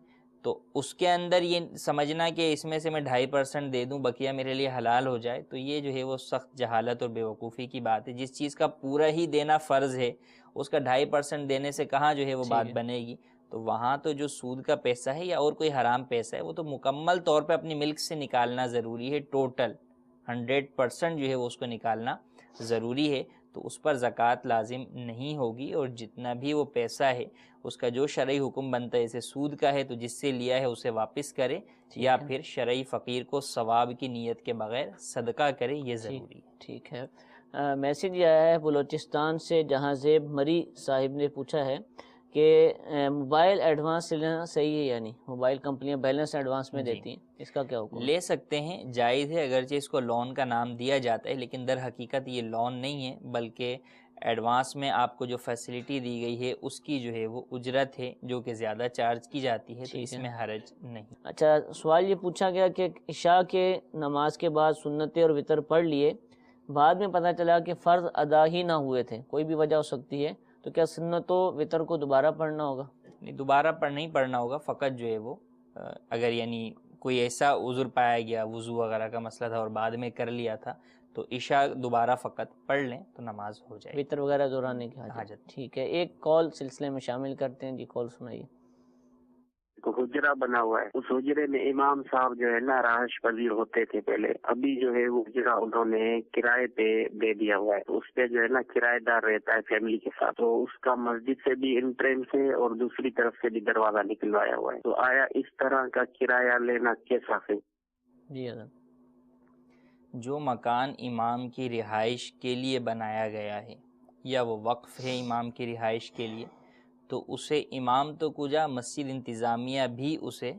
تو اس کے اندر یہ سمجھنا کہ اس میں سے میں 2.5% دے دوں بقیہ میرے لیے حلال ہو جائے، تو یہ جو ہے وہ سخت جہالت اور بیوقوفی کی بات ہے۔ جس چیز کا پورا ہی دینا فرض ہے، اس کا 2.5% دینے سے کہاں جو ہے وہ بات بنے گی؟ تو وہاں تو جو سود کا پیسہ ہے یا اور کوئی حرام پیسہ ہے، وہ تو مکمل طور پہ اپنی ملک سے نکالنا ضروری ہے، ٹوٹل 100% جو ہے وہ اس کو نکالنا ضروری ہے، تو اس پر زکوٰۃ لازم نہیں ہوگی۔ اور جتنا بھی وہ پیسہ ہے اس کا جو شرعی حکم بنتا ہے، جیسے سود کا ہے تو جس سے لیا ہے اسے واپس کرے، یا پھر شرعی فقیر کو ثواب کی نیت کے بغیر صدقہ کرے، یہ ضروری ہے۔ ٹھیک ہے۔ میسیج یہ آیا ہے بلوچستان سے، جہاں زیب مری صاحب نے پوچھا ہے کہ موبائل ایڈوانس لینا صحیح ہے؟ یعنی موبائل کمپنیاں بیلنس ایڈوانس میں دیتی ہیں، اس کا کیا حکم؟ لے سکتے ہیں، جائز ہے، اگرچہ اس کو لون کا نام دیا جاتا ہے، لیکن در حقیقت یہ لون نہیں ہے، بلکہ ایڈوانس میں آپ کو جو فیسلٹی دی گئی ہے اس کی جو ہے وہ اجرت ہے، جو کہ زیادہ چارج کی جاتی ہے، تو اس میں حرج نہیں۔ اچھا، سوال یہ پوچھا گیا کہ عشاء کے نماز کے بعد سنتیں اور وطر پڑھ لیے، بعد میں پتہ چلا کہ فرض ادا ہی نہ ہوئے تھے، کوئی بھی وجہ ہو سکتی ہے، تو کیا سنت و وطر کو دوبارہ پڑھنا ہوگا؟ نہیں، دوبارہ نہیں پڑھنا ہوگا، فقط جو ہے وہ اگر یعنی کوئی ایسا عذر پایا گیا، وضو وغیرہ کا مسئلہ تھا اور بعد میں کر لیا تھا، تو عشاء دوبارہ فقط پڑھ لیں تو نماز ہو جائے، وطر وغیرہ دہرانے کی حاجت۔ ٹھیک ہے، ایک کال سلسلے میں شامل کرتے ہیں۔ جی، کال سنائیے۔ حجرہ بنا ہوا ہے، اس حجرے میں امام صاحب جو ہے نا رہائش پذیر ہوتے تھے پہلے، ابھی جو ہے وہ حجرہ انہوں نے کرائے پہ دے دیا ہوا ہے، اس پہ جو ہے نا کرایہ دار رہتا ہے فیملی کے ساتھ، تو اس کا مسجد سے بھی انٹرنس ہے اور دوسری طرف سے بھی دروازہ نکلوایا ہوا ہے، تو آیا اس طرح کا کرایہ لینا کیسا ہے؟ جی حضرت، جو مکان امام کی رہائش کے لیے بنایا گیا ہے یا وہ وقف ہے امام کی رہائش کے لیے، تو اسے امام تو کجا مسجد انتظامیہ بھی اسے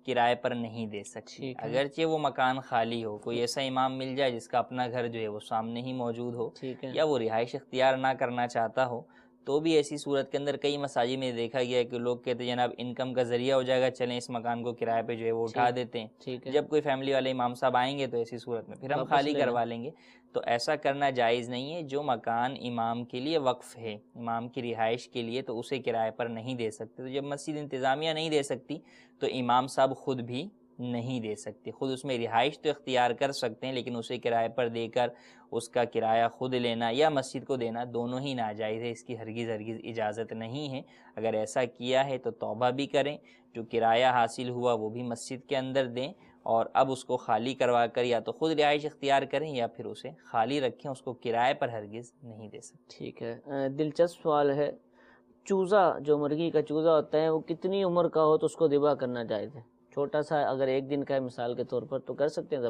کرائے پر نہیں دے سکتی، اگرچہ وہ مکان خالی ہو، کوئی ایسا امام مل جائے جس کا اپنا گھر جو ہے وہ سامنے ہی موجود ہو، یا وہ رہائش اختیار نہ کرنا چاہتا ہو، تو بھی ایسی صورت کے اندر کئی مساجد میں دیکھا گیا ہے کہ لوگ کہتے ہیں جناب انکم کا ذریعہ ہو جائے گا، چلیں اس مکان کو کرائے پہ جو ہے وہ اٹھا دیتے ہیں، جب کوئی فیملی والے امام صاحب آئیں گے تو ایسی صورت میں پھر ہم خالی کروا لیں گے، تو ایسا کرنا جائز نہیں ہے۔ جو مکان امام کے لیے وقف ہے، امام کی رہائش کے لیے، تو اسے کرائے پر نہیں دے سکتے، تو جب مسجد انتظامیہ نہیں دے سکتی تو امام صاحب خود بھی نہیں دے سکتے، خود اس میں رہائش تو اختیار کر سکتے ہیں، لیکن اسے کرائے پر دے کر اس کا کرایہ خود لینا یا مسجد کو دینا دونوں ہی ناجائز ہے، اس کی ہرگز اجازت نہیں ہے۔ اگر ایسا کیا ہے تو توبہ بھی کریں، جو کرایہ حاصل ہوا وہ بھی مسجد کے اندر دیں، اور اب اس کو خالی کروا کر یا تو خود رہائش اختیار کریں یا پھر اسے خالی رکھیں، اس کو کرائے پر ہرگز نہیں دے سکتے۔ ٹھیک ہے، دلچسپ سوال ہے، چوزا جو مرغی کا چوزا ہوتا ہے وہ کتنی عمر کا ہو تو اس کو ذبح کرنا جائز ہے؟ چھوٹا سا اگر ایک دن کا ہے مثال کے طور پر تو کر سکتے ہیں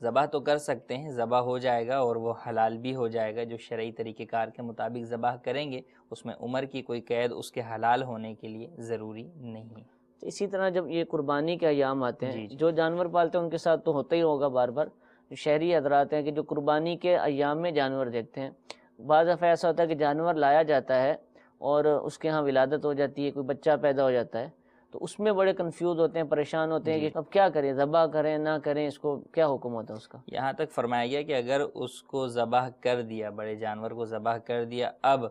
ذبح تو کر سکتے ہیں، ذبح ہو جائے گا اور وہ حلال بھی ہو جائے گا، جو شرعی طریقہ کار کے مطابق ذبح کریں گے، اس میں عمر کی کوئی قید اس کے حلال ہونے کے لیے ضروری نہیں ہے۔ اسی طرح جب یہ قربانی کے ایام آتے ہیں، جو جانور پالتے ہیں ان کے ساتھ تو ہوتا ہی ہوگا بار بار، جو شہری حضرات ہیں کہ جو قربانی کے ایام میں جانور دیکھتے ہیں، بعض دفعہ ایسا ہوتا ہے کہ جانور لایا جاتا ہے اور اس کے ہاں ولادت ہو جاتی ہے، کوئی بچہ پیدا ہو جاتا ہے، تو اس میں بڑے کنفیوز ہوتے ہیں، پریشان ہوتے ہیں کہ اب کیا کریں، ذبح کریں نہ کریں، اس کو کیا حکم ہوتا ہے اس کا؟ یہاں تک فرمایا گیا کہ اگر اس کو ذبح کر دیا، بڑے جانور کو ذبح کر دیا، اب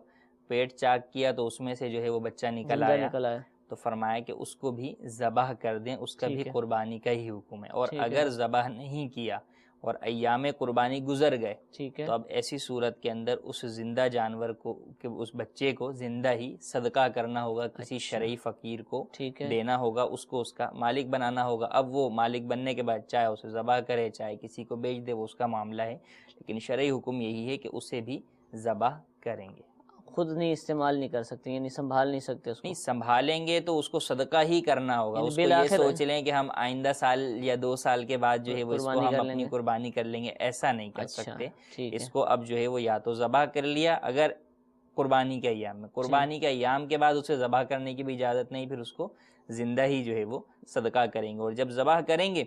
پیٹ چاک کیا تو اس میں سے جو ہے وہ بچہ نکل آیا، تو فرمایا کہ اس کو بھی ذبح کر دیں، اس کا بھی قربانی کا ہی حکم ہے۔ اور اگر ذبح نہیں کیا اور ایام قربانی گزر گئے تو اب ایسی صورت کے اندر اس زندہ جانور کو، کہ اس بچے کو زندہ ہی صدقہ کرنا ہوگا، کسی شرعی فقیر کو دینا ہوگا، اس کو اس کا مالک بنانا ہوگا۔ اب وہ مالک بننے کے بعد چاہے اسے ذبح کرے چاہے کسی کو بیچ دے، وہ اس کا معاملہ ہے، لیکن شرعی حکم یہی ہے کہ اسے بھی ذبح کریں گے۔ خود نہیں استعمال نہیں کر سکتے، یعنی سنبھال نہیں سکتے اس کو؟ نہیں، سنبھالیں گے تو اس کو صدقہ ہی کرنا ہوگا، اس کو یہ سوچ لیں کہ ہم آئندہ سال یا 2 سال کے بعد جو ہے وہ اس کو ہم اپنی قربانی کر لیں گے، ایسا نہیں کر سکتے۔ اس کو اب جو ہے وہ یا تو ذبح کر لیا اگر قربانی کے ایام میں، قربانی کے ایام کے بعد اسے ذبح کرنے کی بھی اجازت نہیں، پھر اس کو زندہ ہی جو ہے وہ صدقہ کریں گے، اور جب ذبح کریں گے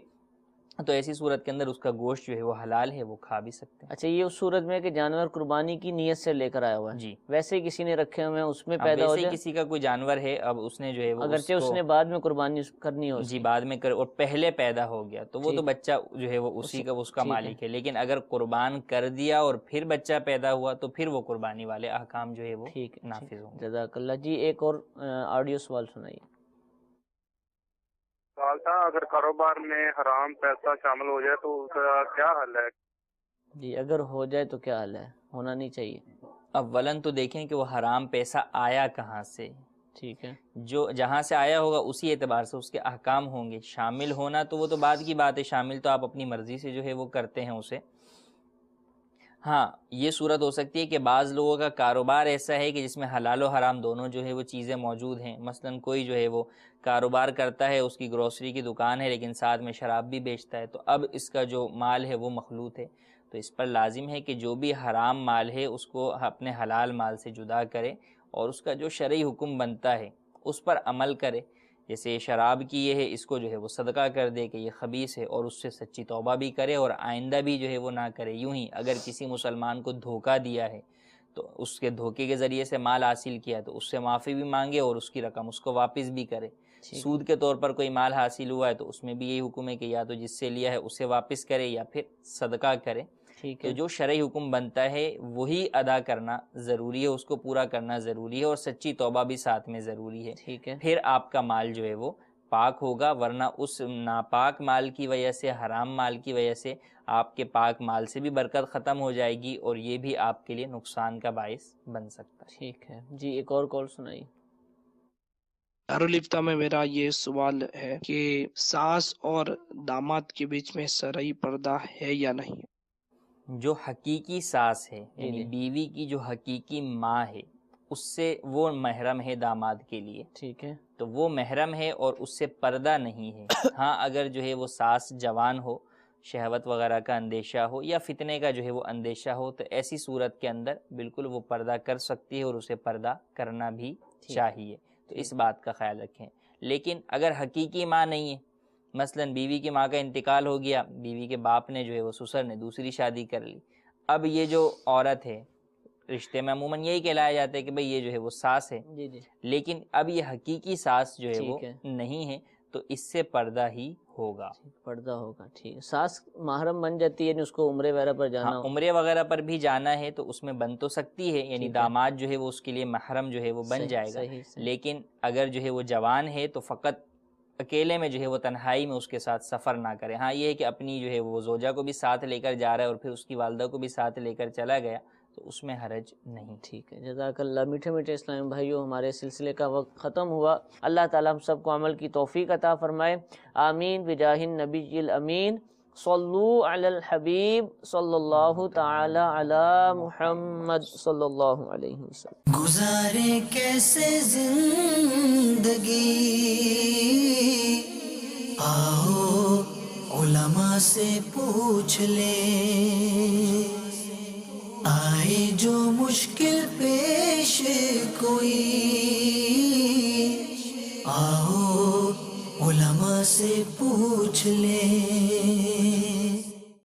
تو ایسی صورت کے اندر اس کا گوشت جو ہے وہ حلال ہے، وہ کھا بھی سکتے ہیں۔ اچھا، یہ اس صورت میں کہ جانور قربانی کی نیت سے لے کر آیا ہوا ہے، جی، ویسے کسی نے رکھے ہوئے ہیں اس میں اب پیدا ہو ویسے جائے، کسی کا کوئی جانور ہے، اب اس نے جو ہے وہ اگرچہ اس نے بعد میں قربانی کرنی ہو، جی بعد میں اور پہلے پیدا ہو گیا تو وہ تو بچہ جو ہے وہ اسی کا اس کا مالک ہے، لیکن اگر قربان کر دیا اور پھر بچہ پیدا ہوا تو پھر وہ قربانی والے احکام جو ہے وہ نافذ ہوں گے۔ جزاک اللہ۔ جی ایک اور آڈیو سوال سنائیے۔ سوال تھا، اگر کاروبار میں حرام پیسہ شامل ہو جائے تو اس کا کیا حل ہے؟ جی اگر ہو جائے تو کیا حل ہے؟ ہونا نہیں چاہیے۔ اولاً تو دیکھیں کہ وہ حرام پیسہ آیا کہاں سے، ٹھیک ہے، جو جہاں سے آیا ہوگا اسی اعتبار سے اس کے احکام ہوں گے۔ شامل ہونا تو وہ تو بعد کی بات ہے، شامل تو آپ اپنی مرضی سے جو ہے وہ کرتے ہیں اسے۔ ہاں یہ صورت ہو سکتی ہے کہ بعض لوگوں کا کاروبار ایسا ہے کہ جس میں حلال و حرام دونوں جو ہے وہ چیزیں موجود ہیں، مثلا کوئی جو ہے وہ کاروبار کرتا ہے، اس کی گروسری کی دکان ہے لیکن ساتھ میں شراب بھی بیچتا ہے، تو اب اس کا جو مال ہے وہ مخلوط ہے، تو اس پر لازم ہے کہ جو بھی حرام مال ہے اس کو اپنے حلال مال سے جدا کرے اور اس کا جو شرعی حکم بنتا ہے اس پر عمل کرے۔ جیسے شراب کی یہ ہے، اس کو جو ہے وہ صدقہ کر دے کہ یہ خبیث ہے، اور اس سے سچی توبہ بھی کرے اور آئندہ بھی جو ہے وہ نہ کرے۔ یوں ہی اگر کسی مسلمان کو دھوکہ دیا ہے تو اس کے دھوکے کے ذریعے سے مال حاصل کیا تو اس سے معافی بھی مانگے اور اس کی رقم اس کو واپس بھی کرے۔ سود کے طور پر کوئی مال حاصل ہوا ہے تو اس میں بھی یہی حکم ہے کہ یا تو جس سے لیا ہے اسے واپس کرے یا پھر صدقہ کرے۔ تو جو شرعی حکم بنتا ہے وہی ادا کرنا ضروری ہے، اس کو پورا کرنا ضروری ہے، اور سچی توبہ بھی ساتھ میں ضروری ہے۔ پھر آپ کا مال جو ہے وہ پاک ہوگا، ورنہ اس ناپاک مال کی وجہ سے، حرام مال کی وجہ سے آپ کے پاک مال سے بھی برکت ختم ہو جائے گی اور یہ بھی آپ کے لیے نقصان کا باعث بن سکتا ہے۔ ٹھیک ہے جی، ایک اور کال سنائیے۔ دارالفتہ میں میرا یہ سوال ہے کہ ساس اور داماد کے بیچ میں شرعی پردہ ہے یا نہیں؟ جو حقیقی ساس ہے یعنی بیوی کی جو حقیقی ماں ہے اس سے وہ محرم ہے داماد کے لیے، ٹھیک ہے، تو وہ محرم ہے اور اس سے پردہ نہیں ہے۔ ہاں اگر جو ہے وہ ساس جوان ہو، شہوت وغیرہ کا اندیشہ ہو یا فتنے کا جو ہے وہ اندیشہ ہو تو ایسی صورت کے اندر بالکل وہ پردہ کر سکتی ہے اور اسے پردہ کرنا بھی چاہیے، تو اس بات کا خیال رکھیں۔ لیکن اگر حقیقی ماں نہیں ہے، مثلا بیوی کی ماں کا انتقال ہو گیا، بیوی کے باپ نے جو ہے وہ سسر نے دوسری شادی کر لی، اب یہ جو عورت ہے رشتے میں عموماً یہی کہلایا جاتا ہے کہ بھئی یہ جو ہے وہ ساس ہے، لیکن اب یہ حقیقی ساس جو ہے وہ نہیں ہے تو اس سے پردہ ہی ہوگا، پردہ ہوگا۔ ٹھیک ہے، ساس محرم بن جاتی ہے یعنی اس کو عمرے وغیرہ پر جانا ہو، عمرے وغیرہ پر بھی جانا ہے تو اس میں بن تو سکتی ہے، یعنی داماد جو ہے وہ اس کے لیے محرم جو ہے وہ بن جائے گا، لیکن اگر جو ہے وہ جوان ہے تو فقط اکیلے میں جو ہے وہ تنہائی میں اس کے ساتھ سفر نہ کرے۔ ہاں یہ ہے کہ اپنی جو ہے وہ زوجہ کو بھی ساتھ لے کر جا رہا ہے اور پھر اس کی والدہ کو بھی ساتھ لے کر چلا گیا تو اس میں حرج نہیں۔ ٹھیک ہے، جزاک اللہ۔ میٹھے میٹھے اسلامی بھائیوں، ہمارے سلسلے کا وقت ختم ہوا، اللہ تعالیٰ ہم سب کو عمل کی توفیق عطا فرمائے، آمین بجاہ النبی الامین۔ صلو علی الحبیب صلی اللہ تعالی علی محمد صلی اللہ علیہ وسلم۔ گزارے کیسے زندگی، آؤ علماء سے پوچھ لیں، آئے جو مشکل پیش کوئی، آؤ علماء سے پوچھ لیں۔